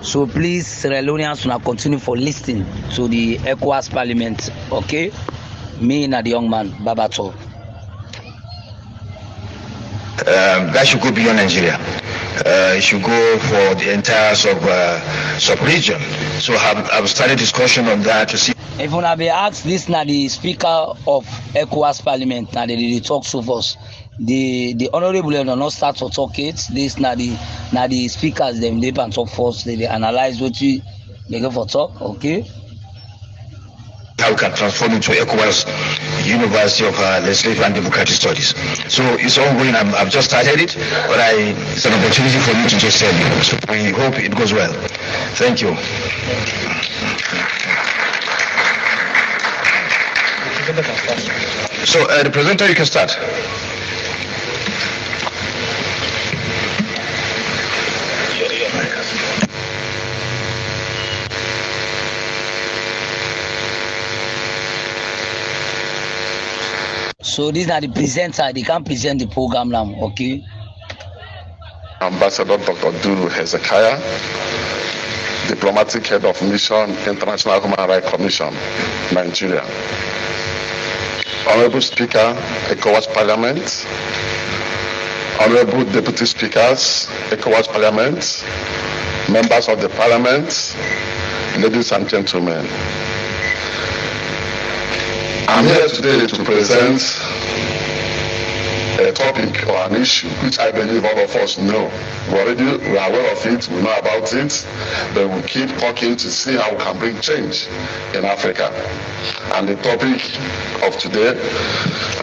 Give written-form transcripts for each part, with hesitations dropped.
So please, Sierra Leoneans, now continue for listening to the ECOWAS Parliament. Okay, me and the young man BARBATOV. That should go beyond Nigeria. It should go for the entire sub-region. So I've started discussion on that to see. If you want to be asked, this now the Speaker of ECOWAS Parliament, now they talk to us. The honourable will not start to talk it. This now the speakers them they can talk first. They analyze what they go for talk. Okay. How we can transform into ECOWAS University of Legislative and Democratic Studies. So it's ongoing. I've just started it, but it's an opportunity for me to just tell you. So we hope it goes well. Thank you. So the presenter, you can start. So these are the presenter. They can present the program now. Okay. Ambassador Dr. Duru Hezekiah, Diplomatic Head of Mission, International Human Rights Commission, Nigeria. Honorable Speaker, ECOWAS Parliament. Honorable Deputy Speakers, ECOWAS Parliament. Members of the Parliament, ladies and gentlemen. I'm here today to present a topic or an issue which I believe all of us know. We are aware of it, we know about it, but we keep talking to see how we can bring change in Africa. And the topic of today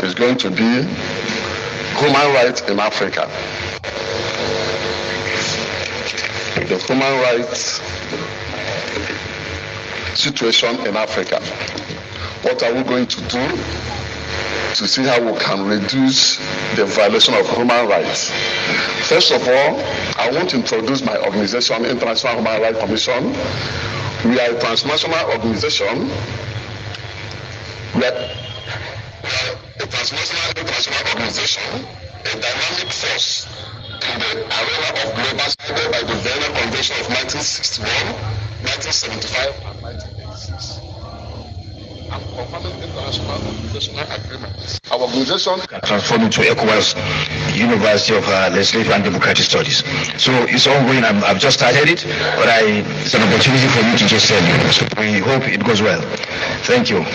is going to be human rights in Africa. The human rights situation in Africa. What are we going to do to see how we can reduce the violation of human rights? First of all, I want to introduce my organization, International Human Rights Commission. We are a transnational organization. We are a transnational international organization, a dynamic force in the arena of global study by the Vienna Convention of 1961, 1975, and 1986. And confirming international organizational agreements. Our organization can transform into ECOWAS University of Legislative and Democratic Studies. So it's ongoing. I've just started it, but it's an opportunity for me to just tell you. So we hope it goes well. Thank you.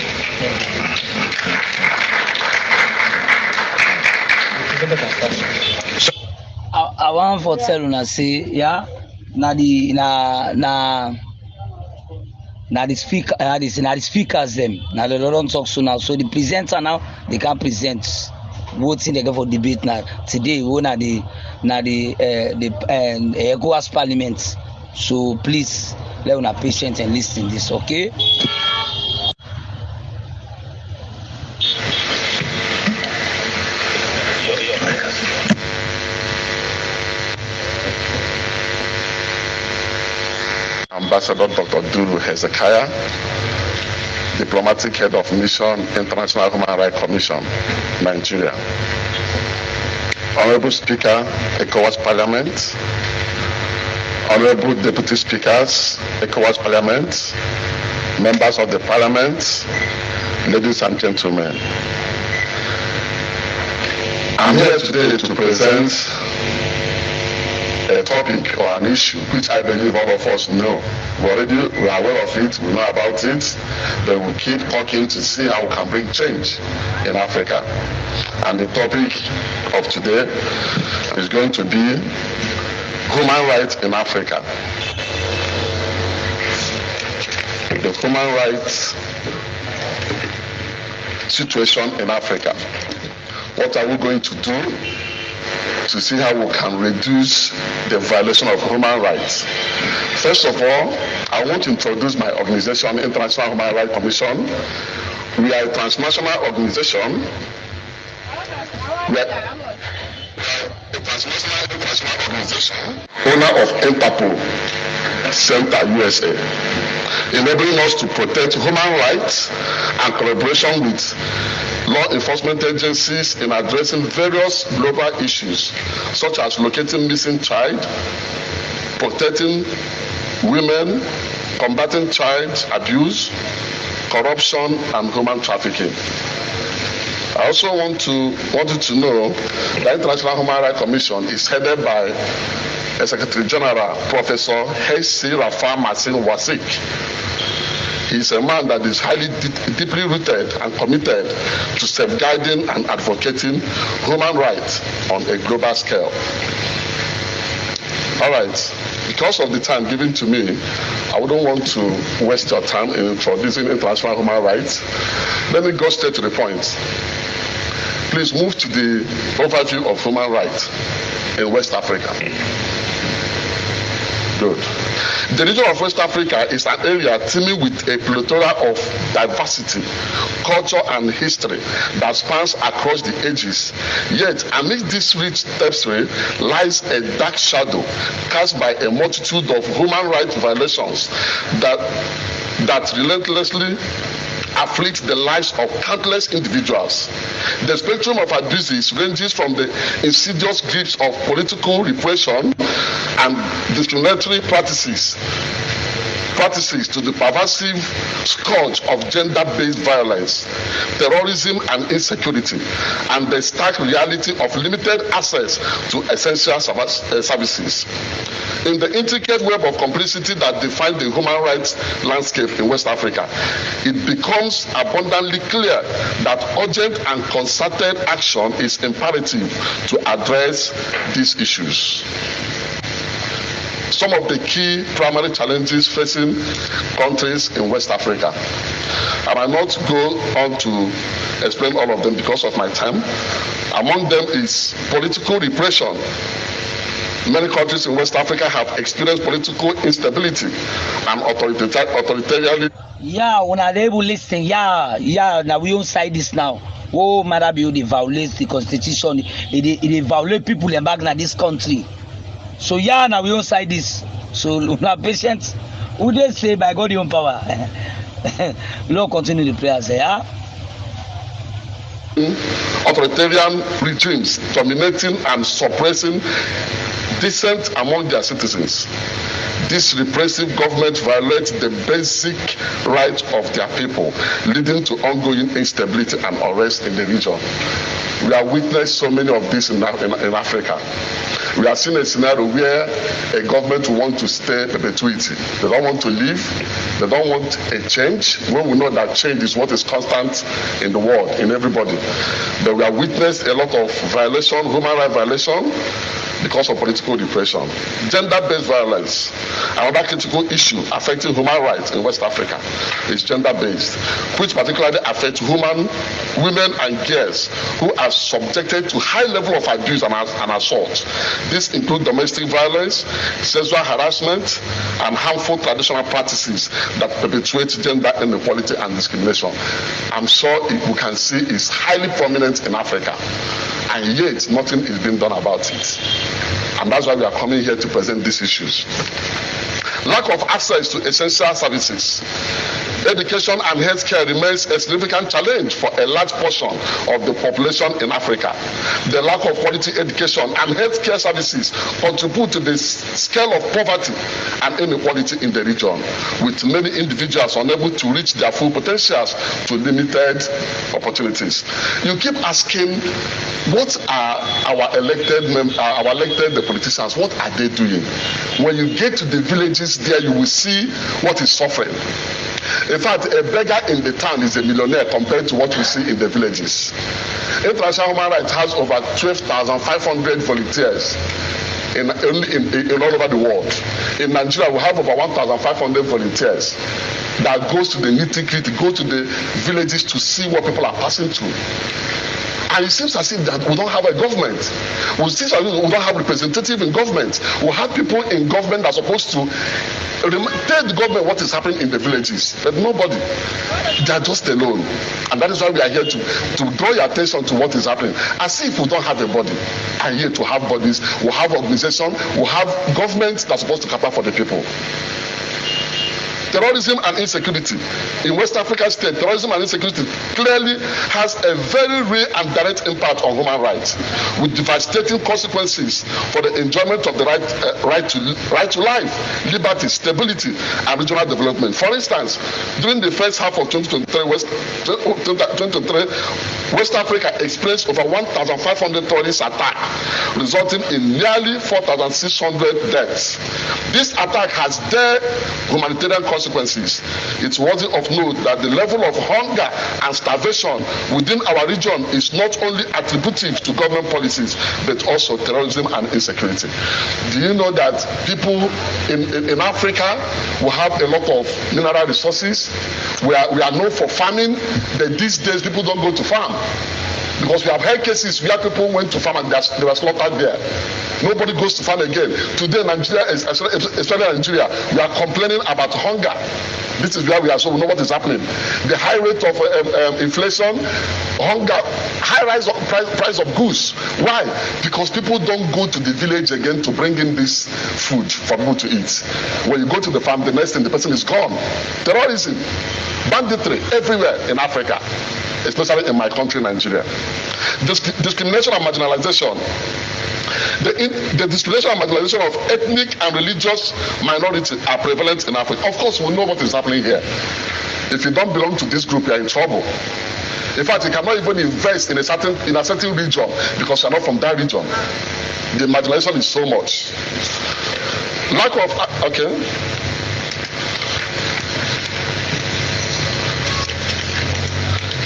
I want for tell una say yeah, na the speaker, the speakers them. Now they don't talk so now. So the presenter now they can present what thing they go for debate now. Today we na the ECOWAS Parliament. So please let una patient and listen this, okay? Ambassador Dr. Duru Hezekiah, Diplomatic Head of Mission, International Human Rights Commission, Nigeria. Honorable Speaker, ECOWAS Parliament. Honorable Deputy Speakers, ECOWAS Parliament. Members of the Parliament, ladies and gentlemen. I'm here today to present a topic or an issue which I believe all of us know. We are aware of it, we know about it, but we keep talking to see how we can bring change in Africa. And the topic of today is going to be human rights in Africa. The human rights situation in Africa. What are we going to do to see how we can reduce the violation of human rights? First of all, I want to introduce my organization, International Human Rights Commission. We are a transnational organization. We are a transnational international organization, owner of Interpol Center USA, enabling us to protect human rights and collaboration with law enforcement agencies in addressing various global issues such as locating missing child, protecting women, combating child abuse, corruption, and human trafficking. I also wanted to know the International Human Rights Commission is headed by Secretary General Professor H.C. Rafa Masin Wasik. He is a man that is highly deeply rooted and committed to safeguarding and advocating human rights on a global scale. All right, because of the time given to me, I wouldn't want to waste your time in introducing international human rights. Let me go straight to the point. Please move to the overview of human rights in West Africa. Good. The region of West Africa is an area teeming with a plethora of diversity, culture, and history that spans across the ages. Yet, amidst this rich tapestry lies a dark shadow cast by a multitude of human rights violations that relentlessly afflict the lives of countless individuals. The spectrum of abuses ranges from the insidious grips of political repression and discriminatory practices to the pervasive scourge of gender-based violence, terrorism, and insecurity, and the stark reality of limited access to essential services. In the intricate web of complicity that defines the human rights landscape in West Africa, it becomes abundantly clear that urgent and concerted action is imperative to address these issues. Some of the key primary challenges facing countries in West Africa. I might not go on to explain all of them because of my time. Among them is political repression. Many countries in West Africa have experienced political instability and authoritarianism. Yeah, when are able to listen, now we don't side this now. Oh, Marabi, they violate the constitution, they violate people in back in this country. So now we don't side this. So now patience, who they say by God your power. Lord continue the prayers, Authoritarian regimes dominating and suppressing dissent among their citizens. This repressive government violates the basic rights of their people, leading to ongoing instability and unrest in the region. We have witnessed so many of this in Africa. We have seen a scenario where a government will want to stay in perpetuity. They don't want to leave. They don't want a change. When we know that change is what is constant in the world, in everybody. But we have witnessed a lot of violation, human rights violation, because of political repression. Gender-based violence, another critical issue affecting human rights in West Africa, is gender-based, which particularly affects women and girls who are subjected to high level of abuse and assault. This includes domestic violence, sexual harassment, and harmful traditional practices that perpetuate gender inequality and discrimination. I'm sure we can see it's highly prominent in Africa, and yet nothing is being done about it. And that's why we are coming here to present these issues. Lack of access to essential services. Education and healthcare remains a significant challenge for a large portion of the population in Africa. The lack of quality education and healthcare services contribute to the scale of poverty and inequality in the region, with many individuals unable to reach their full potentials to limited opportunities. You keep asking, what are our elected politicians, what are they doing? When you get to the villages there, you will see what is suffering. In fact, a beggar in the town is a millionaire compared to what we see in the villages. International Human Rights has over 12,500 volunteers in all over the world. In Nigeria, we have over 1,500 volunteers that goes to the nitty-gritty, go to the villages to see what people are passing through. And it seems as if that we don't have a government. We seems as if we don't have representative in government. We have people in government that are supposed to tell the government what is happening in the villages, but nobody. They are just alone. And that is why we are here to draw your attention to what is happening. As if we don't have a body. And here to have bodies, we have organization, we have government that's supposed to cater for the people. terrorism and insecurity. In West African states, terrorism and insecurity clearly has a very real and direct impact on human rights, with devastating consequences for the enjoyment of the right to life, liberty, stability, and regional development. For instance, during the first half of 2023, West Africa experienced over 1,500 terrorist attacks, resulting in nearly 4,600 deaths. This attack has dire humanitarian consequences. It's worthy of note that the level of hunger and starvation within our region is not only attributive to government policies, but also terrorism and insecurity. Do you know that people in Africa will have a lot of mineral resources? We are known for farming, but these days people don't go to farm. Because we have heard cases where people went to farm and they were slaughtered there. Nobody goes to farm again. Today, Nigeria, especially Nigeria, we are complaining about hunger. This is where we are, so we know what is happening. The high rate of inflation, hunger, high rise of price of goods. Why? Because people don't go to the village again to bring in this food for people to eat. When you go to the farm, the next thing, the person is gone. Terrorism, banditry everywhere in Africa, especially in my country, Nigeria. Discrimination and marginalization. The discrimination and marginalization of ethnic and religious minorities are prevalent in Africa. Of course, we know what is happening here. If you don't belong to this group, you are in trouble. In fact, you cannot even invest in a certain region because you are not from that region. The marginalization is so much. Lack of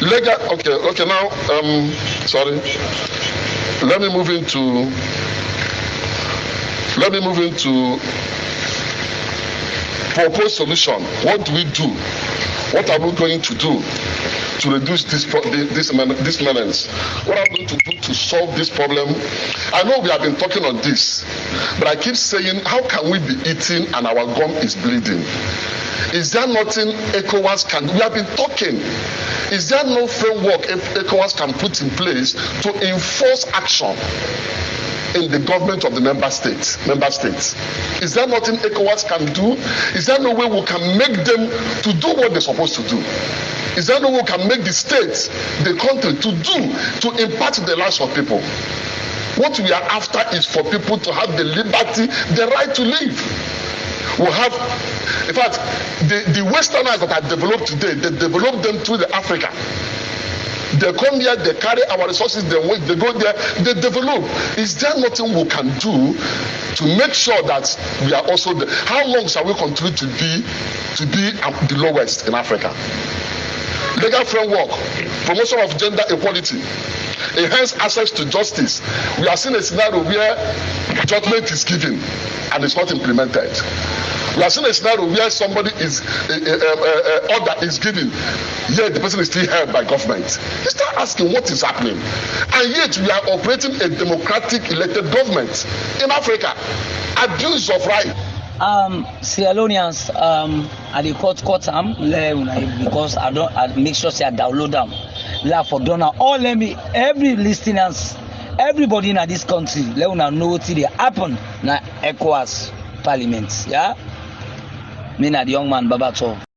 Let me move into proposed solution. What do we do? What are we going to do to reduce this menace? What are we going to do to solve this problem? I know we have been talking on this, but I keep saying, how can we be eating and our gum is bleeding? Is there nothing ECOWAS can do? We have been talking. Is there no framework ECOWAS can put in place to enforce action in the government of the member states? Is there nothing ECOWAS can do? Is there no way we can make them to do what they're supposed to do? Is there no way we can make the states, the country to impact the lives of people? What we are after is for people to have the liberty, the right to live. We have, in fact, the Westerners that are developed today, they develop them through the Africa. They come here, they carry our resources, they go there, they develop. Is there nothing we can do to make sure that we are also there? How long shall we continue to be the lowest in Africa? Legal framework, promotion of gender equality, enhance access to justice. We are seeing a scenario where judgment is given and it's not implemented. We are seeing a scenario where somebody is order is given, yet the person is still held by government. You start asking what is happening, and yet we are operating a democratic elected government in Africa. Abuse of right. Sierra Leoneans, I dey cut because I make sure say I download them. For donor, every listeners, everybody in this country, let una know what they happen na ECOWAS Parliament. Yeah, me na the young man BARBATOV.